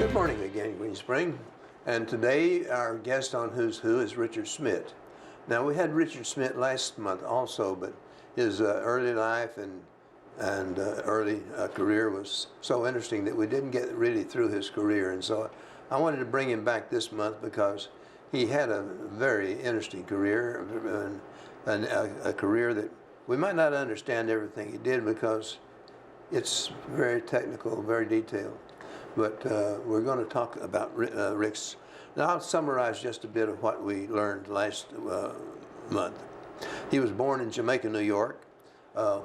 Good morning again, Green Spring. And today our guest on Who's Who is Richard Schmidt. Now we had Richard Schmidt last month also, but his early life and early career was so interesting that we didn't get really through his career. And so I wanted to bring him back this month because he had a very interesting career and a career that we might not understand everything he did because it's very technical, very detailed. But we're going to talk about Rick's. Now I'll summarize just a bit of what we learned last month. He was born in Jamaica, New York,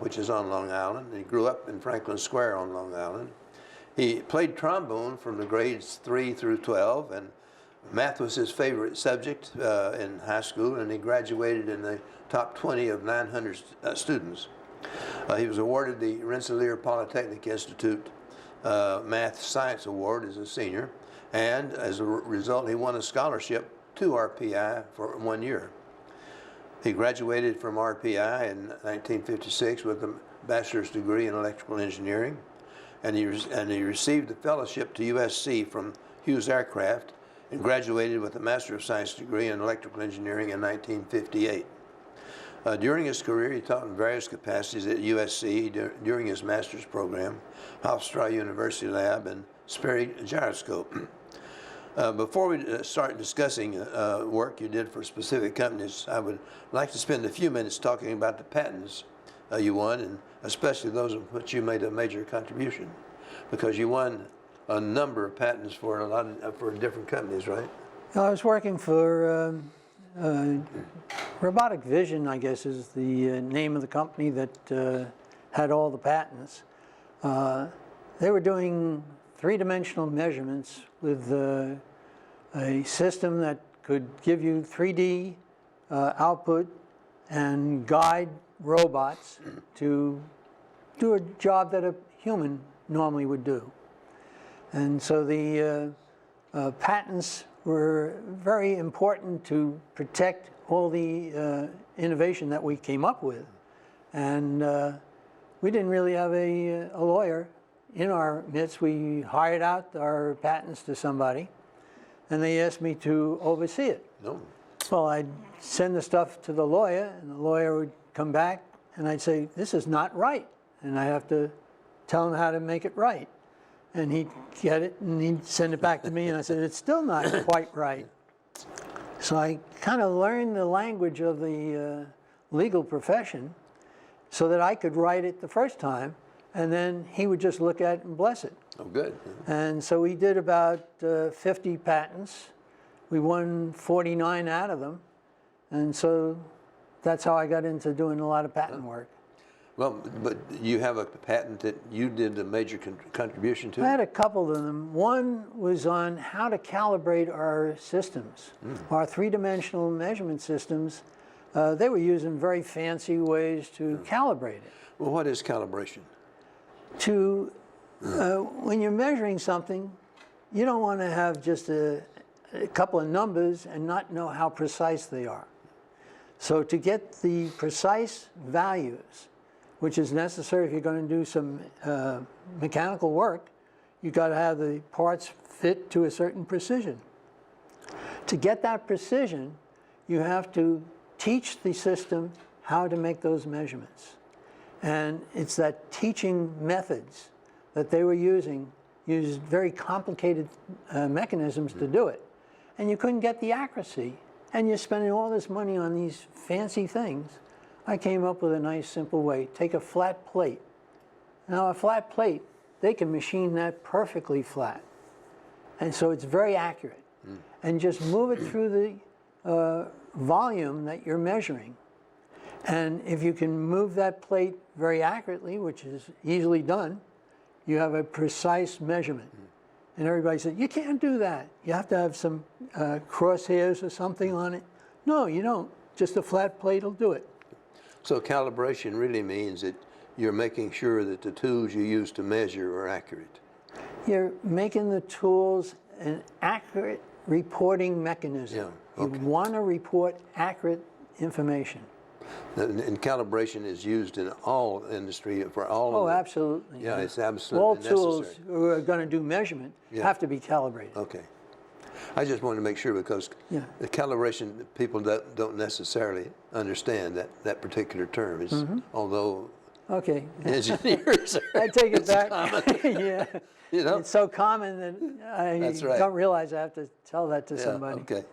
which is on Long Island. He grew up in Franklin Square on Long Island. He played trombone from the grades 3 through 12, and math was his favorite subject in high school, and he graduated in the top 20 of 900 students. He was awarded the Rensselaer Polytechnic Institute Math Science Award as a senior, and as a result he won a scholarship to RPI for 1 year. He graduated from RPI in 1956 with a bachelor's degree in electrical engineering, and he received a fellowship to USC from Hughes Aircraft and graduated with a Master of Science degree in electrical engineering in 1958. During his career, he taught in various capacities at USC during his master's program, Hofstra University Lab, and Sperry Gyroscope. Before we start discussing work you did for specific companies, I would like to spend a few minutes talking about the patents you won, and especially those in which you made a major contribution, because you won a number of patents for for different companies, right? I was working for Robotic Vision, I guess is the name of the company that had all the patents. They were doing three-dimensional measurements with a system that could give you 3D output and guide robots to do a job that a human normally would do. And so the patents were very important to protect all the innovation that we came up with. And we didn't really have a lawyer in our midst. We hired out our patents to somebody, and they asked me to oversee it. No. Well, I'd send the stuff to the lawyer, and the lawyer would come back, and I'd say, this is not right. And I have to tell him how to make it right. And he'd get it, and he'd send it back to me, and I said, it's still not quite right. So I kind of learned the language of the legal profession so that I could write it the first time, and then he would just look at it and bless it. Oh, good. And so we did about 50 patents. We won 49 out of them. And so that's how I got into doing a lot of patent work. Well, but you have a patent that you did a major contribution to? I had a couple of them. One was on how to calibrate our systems, our three-dimensional measurement systems. They were using very fancy ways to calibrate it. Well, what is calibration? When you're measuring something, you don't want to have just a couple of numbers and not know how precise they are. So to get the precise values, which is necessary if you're going to do some mechanical work, you've got to have the parts fit to a certain precision. To get that precision, you have to teach the system how to make those measurements. And it's that teaching methods that they were used very complicated mechanisms to do it. And you couldn't get the accuracy. And you're spending all this money on these fancy things. I came up with a nice, simple way. Take a flat plate. Now, a flat plate, they can machine that perfectly flat. And so it's very accurate. And just move it through the volume that you're measuring. And if you can move that plate very accurately, which is easily done, you have a precise measurement. And everybody said, you can't do that. You have to have some crosshairs or something on it. No, you don't. Just a flat plate will do it. So calibration really means that you're making sure that the tools you use to measure are accurate. You're making the tools an accurate reporting mechanism. Yeah, okay. You want to report accurate information. And calibration is used in all industry for all Oh, of the, absolutely. yeah, it's absolutely All necessary. tools who are going to do measurement have to be calibrated. Okay. I just wanted to make sure because the calibration, people don't necessarily understand that particular term, is, although Okay. engineers are, I take it back. common. Yeah. You know? It's so common that I That's right. don't realize I have to tell that to Yeah, somebody. okay.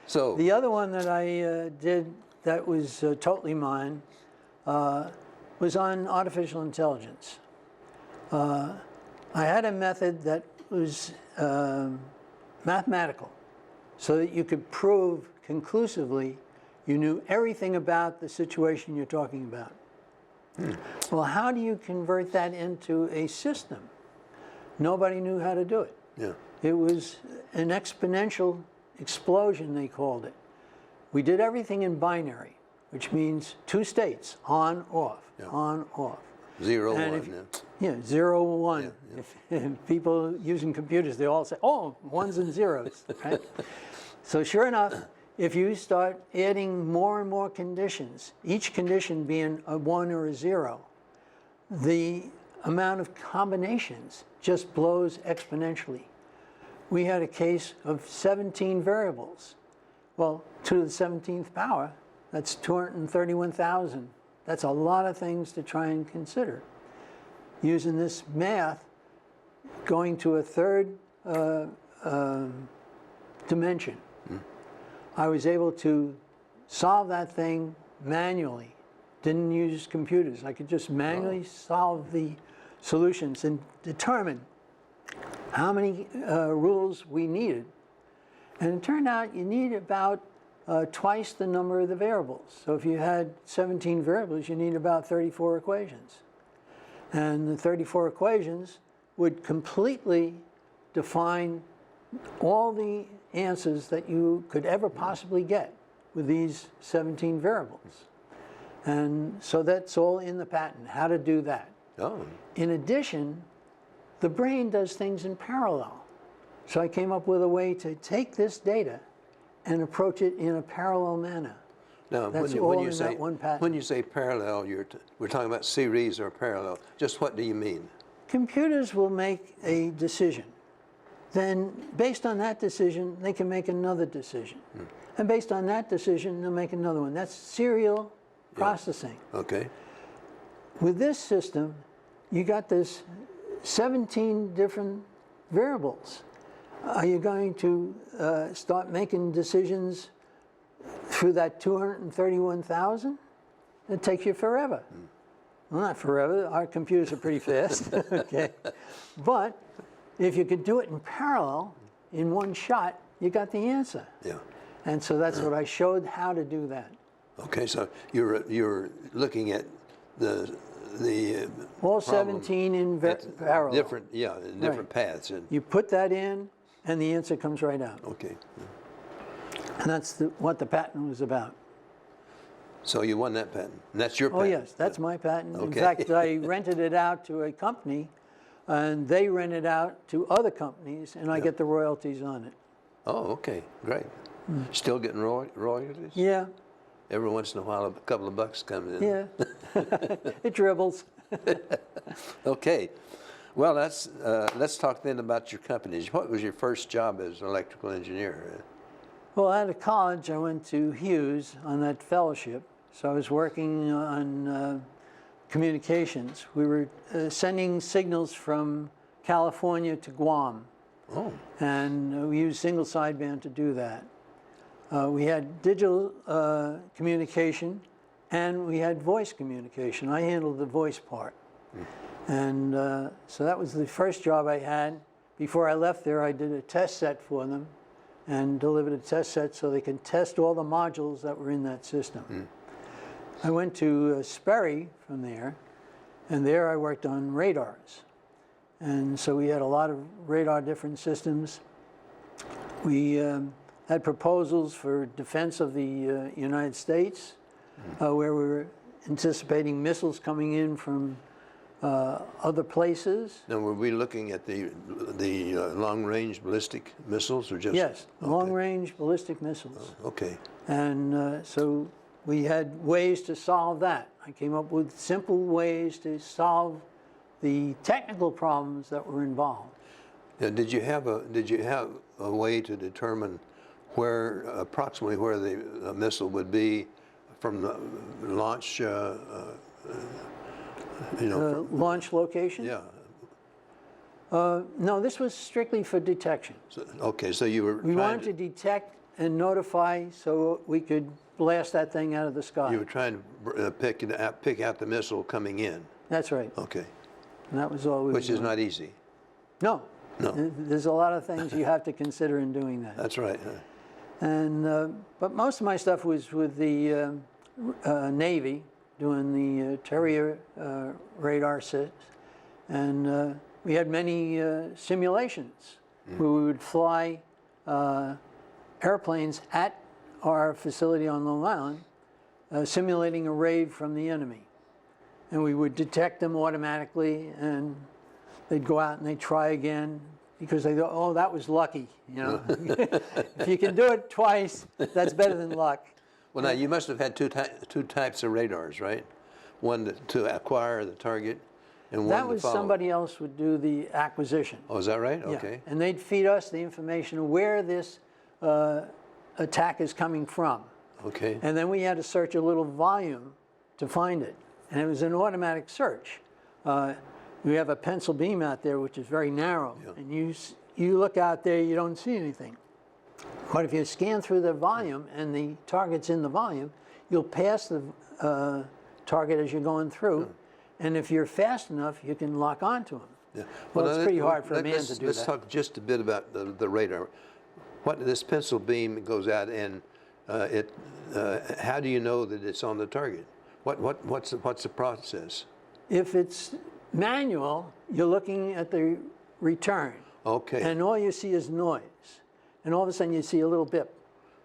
So, The other one that I did that was totally mine was on artificial intelligence. I had a method that was mathematical, so that you could prove conclusively you knew everything about the situation you're talking about. Well, how do you convert that into a system? Nobody knew how to do it. yeah. It was an exponential explosion, they called it. We did everything in binary, which means two states, on, off, on, off. 0, And 1, if- yeah. Yeah, 0, 1. Yeah, If people using computers, they all say, oh, ones and zeros, right? So sure enough, if you start adding more and more conditions, each condition being a 1 or a 0, the amount of combinations just blows exponentially. We had a case of 17 variables. Well, 2 to the 17th power, that's 231,000. That's a lot of things to try and consider. Using this math, going to a third dimension, I was able to solve that thing manually. Didn't use computers. I could just manually solve the solutions and determine how many rules we needed. And it turned out you need about twice the number of the variables. So if you had 17 variables, you need about 34 equations. And the 34 equations would completely define all the answers that you could ever possibly get with these 17 variables. And so that's all in the patent, how to do that. Oh, In addition, the brain does things in parallel. So I came up with a way to take this data and approach it in a parallel manner. now That's when all you in say that one patent. when you say parallel, we're talking about series or parallel. Just what do you mean? Computers will make a decision. Then, based on that decision, they can make another decision. And based on that decision, they'll make another one. That's serial processing. Okay. With this system, you got this 17 different variables. Are you going to start making decisions through that 231,000? It takes you forever. Well, not forever. Our computers are pretty fast. Okay. But if you could do it in parallel, in one shot, you got the answer. Yeah. And so that's what I showed how to do that. Okay. So you're looking at the All problem 17 in at parallel. different in different paths. And You put that in, and the answer comes right out. okay. And that's what the patent was about. So you won that patent. And that's your Oh, patent. yes, that's my patent. In Okay. fact, I rented it out to a company, and they rent it out to other companies, and I get the royalties on it. Oh, okay. Great. Still getting royalties? Yeah, Every once in a while, a couple of bucks comes in. yeah. It dribbles. Okay. Well, let's talk then about your companies. What was your first job as an electrical engineer? Well, out of college, I went to Hughes on that fellowship. So I was working on communications. We were sending signals from California to Guam. Oh. And we used single sideband to do that. We had digital communication, and we had voice communication. I handled the voice part. And so that was the first job I had. Before I left there, I did a test set for them and delivered a test set so they can test all the modules that were in that system. I went to Sperry from there, and there I worked on radars. And so we had a lot of radar different systems. We had proposals for defense of the United States, where we were anticipating missiles coming in from other places. Now, were we looking at the long-range ballistic missiles, or just? Yes, Okay. long-range ballistic missiles. Okay. And so we had ways to solve that. I came up with simple ways to solve the technical problems that were involved. Now, did you have a way to determine where approximately where the missile would be from the launch? Launch location? Yeah. No, this was strictly for detection. So, okay, so you were. We wanted to detect and notify so we could blast that thing out of the sky. You were trying to pick out the missile coming in. That's right. Okay. And that was all we were Which is doing. not easy. No. No. There's a lot of things you have to consider in doing that. That's right. And but most of my stuff was with the Navy, doing the Terrier radar sets, and we had many simulations where we would fly airplanes at our facility on Long Island, simulating a raid from the enemy, and we would detect them automatically, and they'd go out and they'd try again. Because they go, oh, that was lucky, you know. If you can do it twice, that's better than luck. Well, now you must have had two types of radars, right? One to acquire the target, and one that to was follow. somebody else would do the acquisition. Oh, is that right? Yeah. Okay. And they'd feed us the information of where this attack is coming from. Okay. And then we had to search a little volume to find it. And it was an automatic search. We have a pencil beam out there, which is very narrow. Yeah. And you look out there, you don't see anything. But if you scan through the volume and the target's in the volume, you'll pass the target as you're going through. Yeah. And if you're fast enough, you can lock onto them. Yeah. Well, it's pretty hard for a man to do that. Let's talk just a bit about the radar. What this pencil beam goes out and how do you know that it's on the target? What's the process? If it's manual, you're looking at the return. Okay. And all you see is noise. And all of a sudden you see a little bip.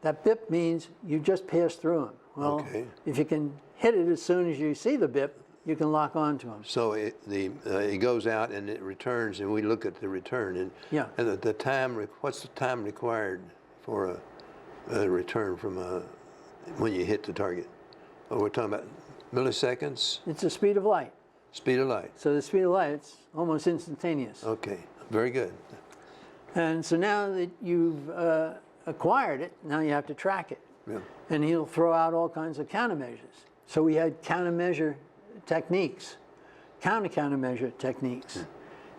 That bip means you just passed through them. Well, okay. If you can hit it as soon as you see the bip, you can lock onto them. So it goes out and it returns, and we look at the return. And, yeah. And the time, what's the time required for a return from when you hit the target? Oh, we're talking about milliseconds? It's the speed of light. Speed of light. So the speed of light, it's almost instantaneous. Okay, very good. And so now that you've acquired it, now you have to track it. Yeah. And he'll throw out all kinds of countermeasures. So we had countermeasure techniques, countermeasure techniques,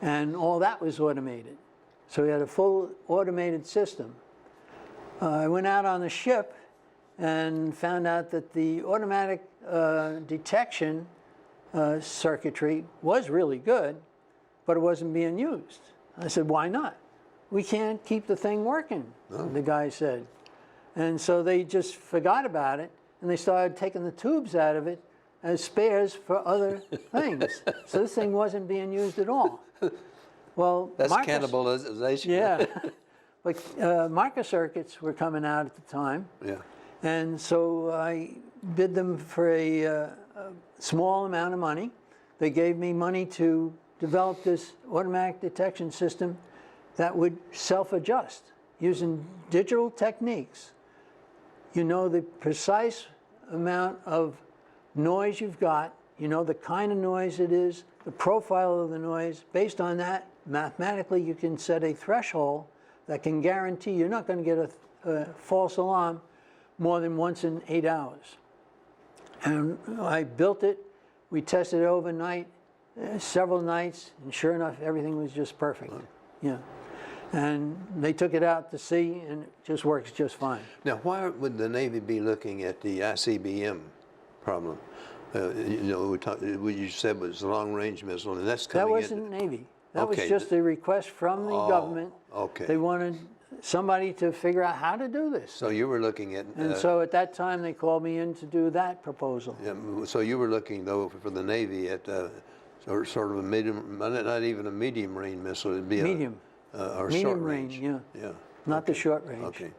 and all that was automated. So we had a full automated system. I went out on the ship and found out that the automatic detection circuitry was really good, but it wasn't being used. I said, why not? We can't keep the thing working, the guy said. And so they just forgot about it, and they started taking the tubes out of it as spares for other things. So this thing wasn't being used at all. Well, that's cannibalization. Yeah. But microcircuits were coming out at the time. Yeah. And so I bid them for a small amount of money. They gave me money to develop this automatic detection system that would self-adjust using digital techniques. You know the precise amount of noise you've got, you know the kind of noise it is, the profile of the noise. Based on that, mathematically you can set a threshold that can guarantee you're not going to get a false alarm more than once in 8 hours. And I built it, we tested it overnight, several nights, and sure enough, everything was just perfect. Yeah. And they took it out to sea, and it just works just fine. Now, why would the Navy be looking at the ICBM problem? You know, what you said was a long-range missile, and that's coming in. That wasn't Navy. That was just a request from the government. Okay. They wanted somebody to figure out how to do this. So you were looking at... and so at that time, they called me in to do that proposal. Yeah, so you were looking, though, for the Navy at sort of a medium, not even a medium-range missile. It'd be medium. Or medium short range. Yeah. Yeah. Not the short range. Okay.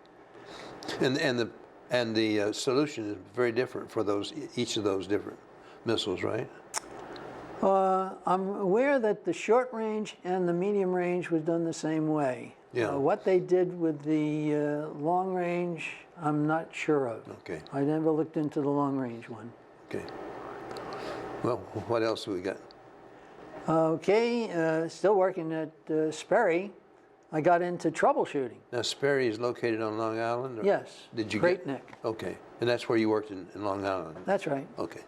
And the solution is very different for each of those different missiles, right? I'm aware that the short range and the medium range was done the same way. Yeah. What they did with the long range, I'm not sure of. Okay. I never looked into the long range one. Okay. Well, what else have we got? Okay, still working at Sperry. I got into troubleshooting. Now, Sperry is located on Long Island? Or Yes. Did you Great Neck. Okay. And that's where you worked in Long Island? That's right. Okay.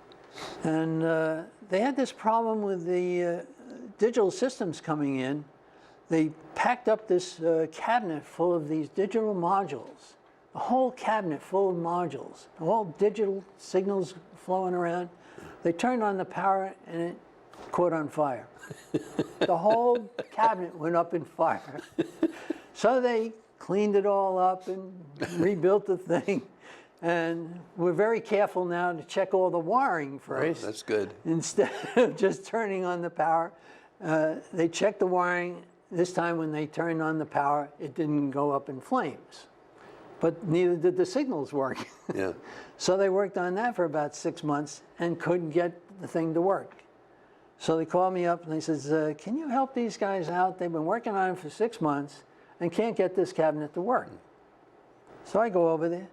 And they had this problem with the digital systems coming in. They packed up this cabinet full of these digital modules, a whole cabinet full of modules, all digital signals flowing around. They turned on the power and it caught on fire. The whole cabinet went up in fire. So they cleaned it all up and rebuilt the thing. And we're very careful now to check all the wiring first. Oh, that's good. Instead of just turning on the power. They checked the wiring. This time when they turned on the power, it didn't go up in flames. But neither did the signals work. Yeah. So they worked on that for about 6 months and couldn't get the thing to work. So they called me up and they says, can you help these guys out? They've been working on it for 6 months and can't get this cabinet to work. So I go over there.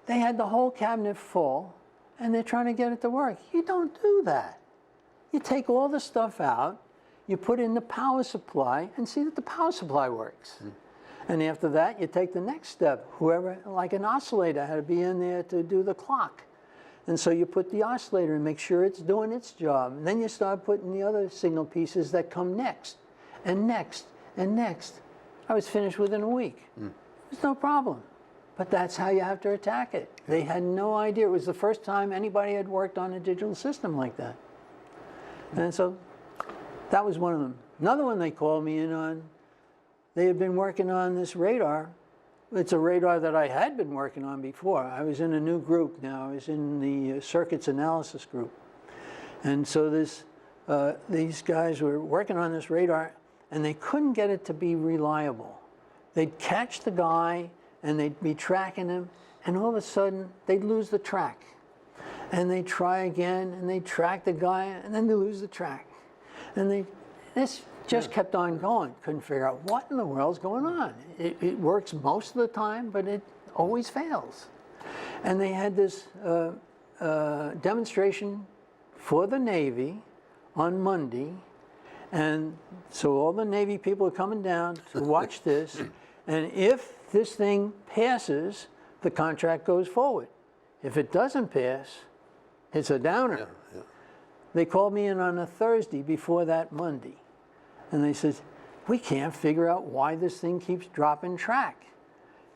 They had the whole cabinet full and they're trying to get it to work. You don't do that. You take all the stuff out, you put in the power supply and see that the power supply works. And after that, you take the next step. Whoever, like an oscillator, had to be in there to do the clock. And so you put the oscillator and make sure it's doing its job. And then you start putting the other signal pieces that come next, and next, and next. I was finished within a week. There's no problem. But that's how you have to attack it. They had no idea. It was the first time anybody had worked on a digital system like that. And so that was one of them. Another one they called me in on, they had been working on this radar. It's a radar that I had been working on before. I was in a new group now. I was in the circuits analysis group. And so these guys were working on this radar, and they couldn't get it to be reliable. They'd catch the guy, and they'd be tracking him, and all of a sudden, they'd lose the track. And they'd try again, and they'd track the guy, and then they lose the track. And this just kept on going. Couldn't figure out what in the world's going on. It works most of the time, but it always fails. And they had this demonstration for the Navy on Monday. And so all the Navy people are coming down to watch this. And if this thing passes, the contract goes forward. If it doesn't pass, it's a downer. Yeah, yeah. They called me in on a Thursday before that Monday. And they said, we can't figure out why this thing keeps dropping track.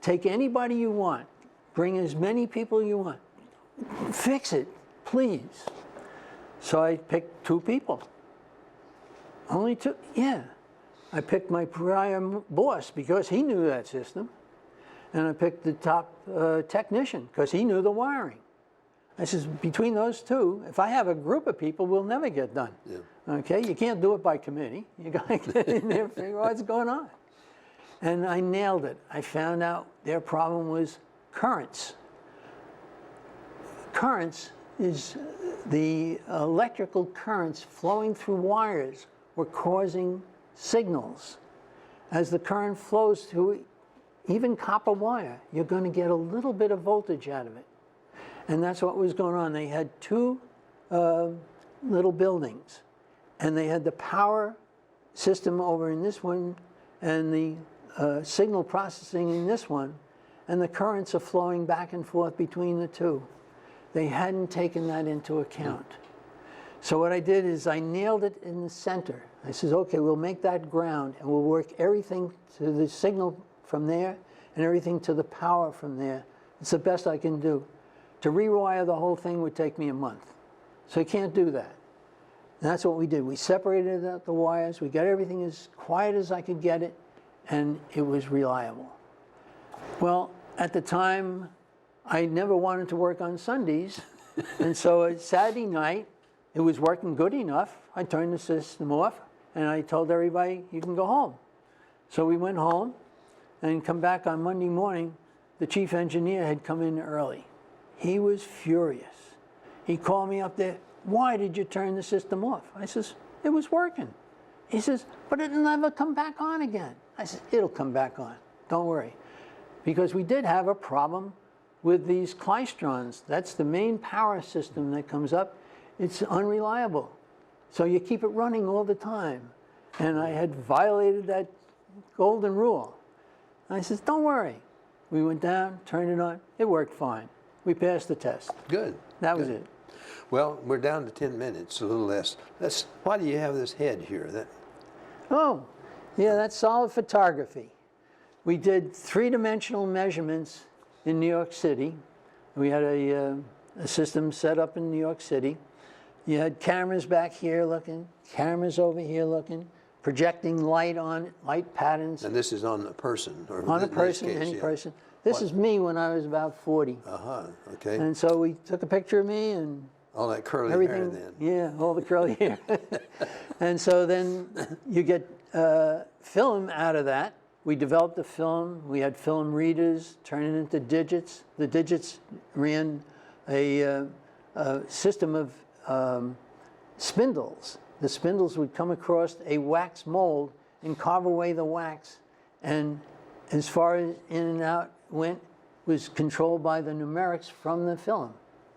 Take anybody you want. Bring as many people you want. Fix it, please. So I picked 2 people. Only 2? Yeah. I picked my prior boss because he knew that system. And I picked the top technician because he knew the wiring. I says, between those 2, if I have a group of people, we'll never get done. Yeah. Okay, you can't do it by committee. You got to get in there and figure out what's going on. And I nailed it. I found out their problem was currents. Currents is the electrical currents flowing through wires were causing signals. As the current flows through even copper wire, you're going to get a little bit of voltage out of it. And that's what was going on. They had 2 little buildings. And they had the power system over in this one and the signal processing in this one. And the currents are flowing back and forth between the 2. They hadn't taken that into account. So what I did is I nailed it in the center. I said, okay, we'll make that ground and we'll work everything to the signal from there and everything to the power from there. It's the best I can do. To rewire the whole thing would take me a month. So you can't do that. And that's what we did. We separated out the wires. We got everything as quiet as I could get it, and it was reliable. Well, at the time, I never wanted to work on Sundays. And so Saturday night, it was working good enough. I turned the system off, and I told everybody, you can go home. So we went home and come back on Monday morning. The chief engineer had come in early. He was furious. He called me up there. Why did you turn the system off? I says, it was working. He says, but it'll never come back on again. I said, it'll come back on, don't worry. Because we did have a problem with these klystrons. That's the main power system that comes up. It's unreliable. So you keep it running all the time. And I had violated that golden rule. And I said, don't worry. We went down, turned it on, it worked fine. We passed the test. Good. That was good. it. Well, we're down to 10 minutes, a little less. Why do you have this head here? Oh, yeah, that's solid photography. We did three-dimensional measurements in New York City. We had a system set up in New York City. You had cameras back here looking, cameras over here looking, projecting light on it, light patterns. And this is on a person? Or On a in this person, case, any yeah. person. This is me when I was about 40. Uh-huh, okay. And so we took a picture of me and All that curly everything. hair then. Yeah, all the curly hair. And so then you get film out of that. We developed a film. We had film readers, turn it into digits. The digits ran a system of spindles. The spindles would come across a wax mold and carve away the wax. And as far as in and out went, was controlled by the numerics from the film.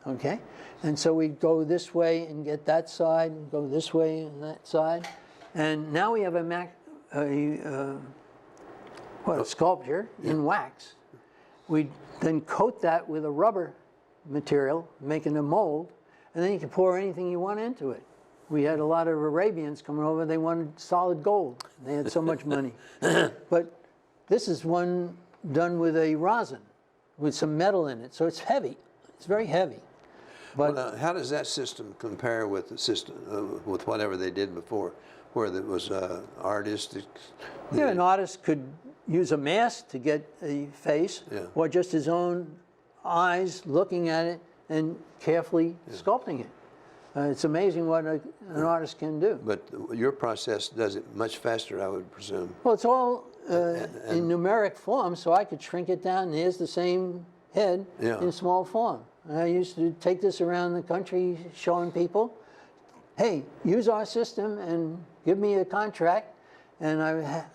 Okay? And so we'd go this way and get that side, and go this way and that side. And now we have a sculpture in wax. We then coat that with a rubber material, making a mold, and then you can pour anything you want into it. We had a lot of Arabians coming over, they wanted solid gold. They had so much money. But this is one done with a rosin, with some metal in it, so it's heavy. It's very heavy. But Well, now, how does that system compare with the system, with whatever they did before, where there was artistic? yeah, an artist could use a mask to get a face, Yeah. or just his own eyes looking at it and carefully sculpting it. It's amazing what an artist can do. But your process does it much faster, I would presume. Well, it's all in numeric form, so I could shrink it down, and here's the same head Yeah. in small form. I used to take this around the country showing people, hey, use our system and give me a contract, and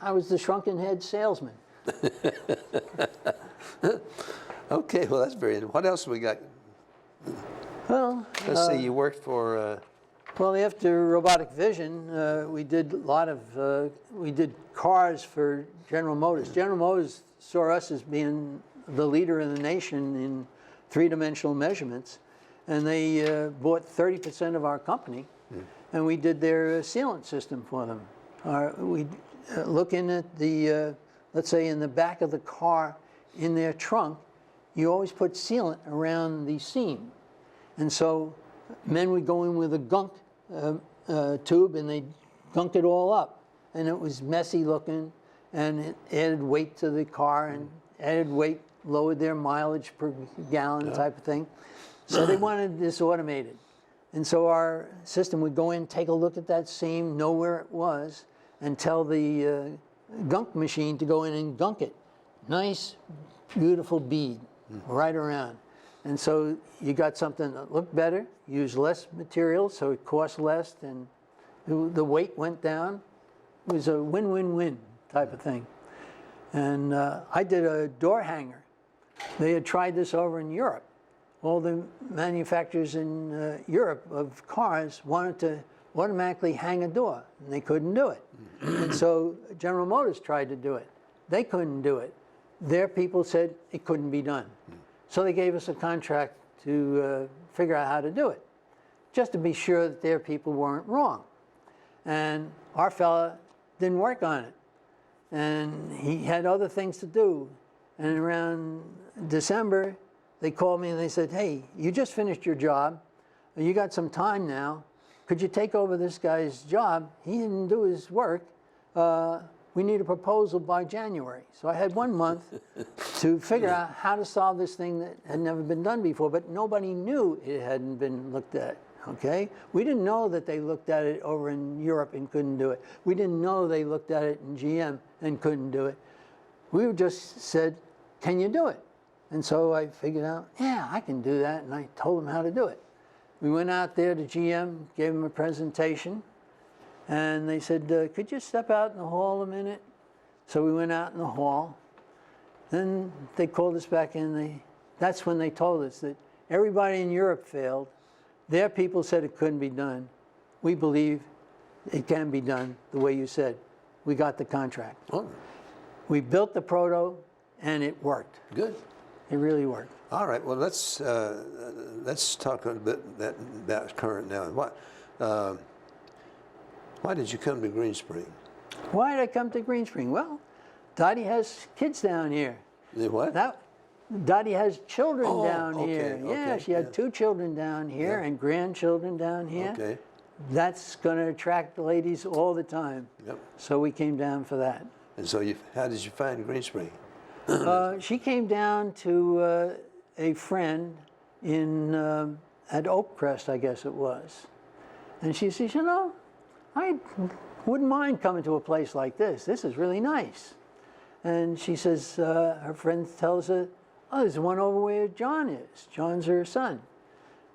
I was the shrunken head salesman. Okay, well, that's very interesting. What else we got? Well, Let's see, you worked for... well, after robotic vision, we did a lot of, we did cars for General Motors. General Motors saw us as being the leader in the nation in three-dimensional measurements, and they bought 30% of our company, and we did their sealant system for them. We looking at the, let's say in the back of the car, in their trunk, you always put sealant around the seam. And so men would go in with a gunk tube and they'd gunk it all up. And it was messy looking, and it added weight to the car, and added weight lowered their mileage per gallon type of thing. So they wanted this automated. And so our system would go in, take a look at that seam, know where it was, and tell the gunk machine to go in and gunk it. Nice, beautiful bead right around. And so you got something that looked better, used less material, so it cost less, and the weight went down. It was a win-win-win type of thing. And I did a door hanger. They had tried this over in Europe. All the manufacturers in Europe of cars wanted to automatically hang a door, and they couldn't do it. And so General Motors tried to do it. They couldn't do it. Their people said it couldn't be done. So they gave us a contract to figure out how to do it, just to be sure that their people weren't wrong. And our fella didn't work on it. And he had other things to do. And around December, they called me and they said, hey, you just finished your job. You got some time now. Could you take over this guy's job? He didn't do his work. We need a proposal by January. So I had 1 month to figure out how to solve this thing that had never been done before, but nobody knew it hadn't been looked at, okay? We didn't know that they looked at it over in Europe and couldn't do it. We didn't know they looked at it in GM and couldn't do it. We just said, can you do it? And so I figured out, yeah, I can do that, and I told them how to do it. We went out there to GM, gave them a presentation, and they said, could you step out in the hall a minute? So we went out in the hall. Then they called us back in. That's when they told us that everybody in Europe failed. Their people said it couldn't be done. We believe it can be done the way you said. We got the contract. Oh, We built the proto, and it worked. good. It really worked. All right. Well, let's talk a bit about current now. Why did you come to Green Spring? Why did I come to Green Spring? Well, Dottie has kids down here. The what? Dottie has children Oh, down okay, here. Yeah, okay, she had yeah. 2 children down here Yeah. and grandchildren down here. Okay. That's going to attract the ladies all the time. Yep. So we came down for that. And so, how did you find Green Spring? She came down to a friend at Oakcrest, I guess it was. And she says, you know, I wouldn't mind coming to a place like this. This is really nice. And she says, her friend tells her, oh, there's one over where John is. John's her son.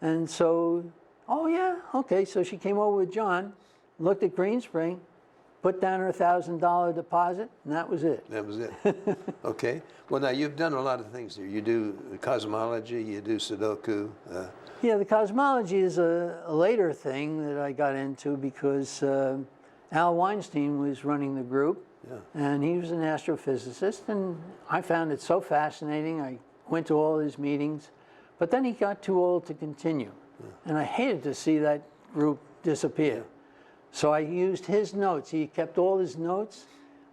And so, oh yeah, okay. So she came over with John, looked at Green Spring, put down her $1,000 deposit, and that was it. That was it. Okay. Well, now you've done a lot of things here. You do cosmology, you do Sudoku. Yeah, the cosmology is a later thing that I got into because Al Weinstein was running the group, Yeah. and he was an astrophysicist, and I found it so fascinating. I went to all his meetings, but then he got too old to continue, and I hated to see that group disappear. So I used his notes. He kept all his notes.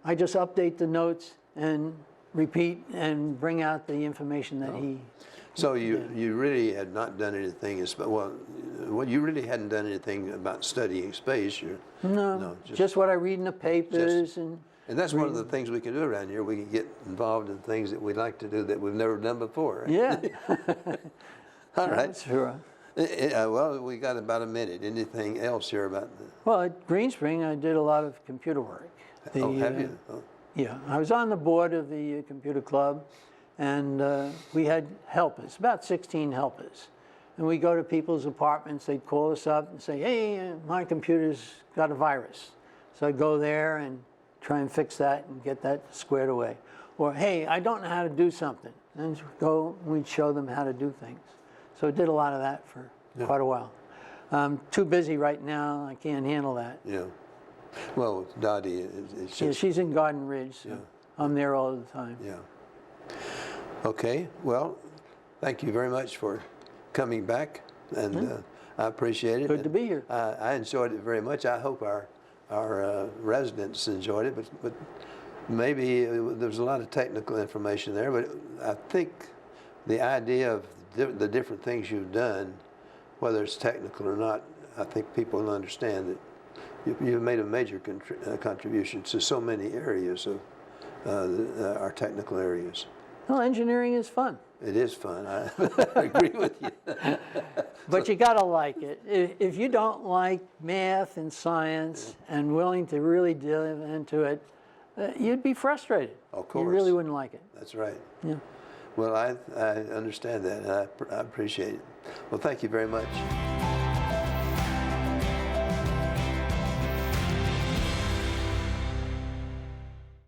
I just update the notes and repeat and bring out the information that he. So you really had not done anything, you really hadn't done anything about studying space. No, just what I read in the papers and that's one of the things we can do around here. We can get involved in things that we'd like to do that we've never done before. Right? yeah. All right. Sure. Well, we got about a minute. Anything else here about the... Well, at Green Spring, I did a lot of computer work. have you? Oh. Yeah, I was on the board of the computer club, and we had helpers, about 16 helpers. And we go to people's apartments, they'd call us up and say, hey, my computer's got a virus. So I'd go there and try and fix that and get that squared away. Or, hey, I don't know how to do something. And we'd show them how to do things. So I did a lot of that for quite a while. I'm too busy right now, I can't handle that. Yeah. Well, Dottie, it's just... Yeah, she's in Garden Ridge, so I'm there all the time. Yeah. Okay. Well, thank you very much for coming back, and I appreciate it. Good to be here. I enjoyed it very much. I hope our residents enjoyed it, but maybe there's a lot of technical information there. But I think the idea of the different things you've done, whether it's technical or not, I think people will understand that you've made a major contribution to so many areas of our technical areas. Well, engineering is fun. It is fun. I agree with you. But you got to like it. If you don't like math and science and willing to really dive into it, you'd be frustrated. Of course. You really wouldn't like it. That's right. Yeah. Well, I understand that, and I appreciate it. Well, thank you very much.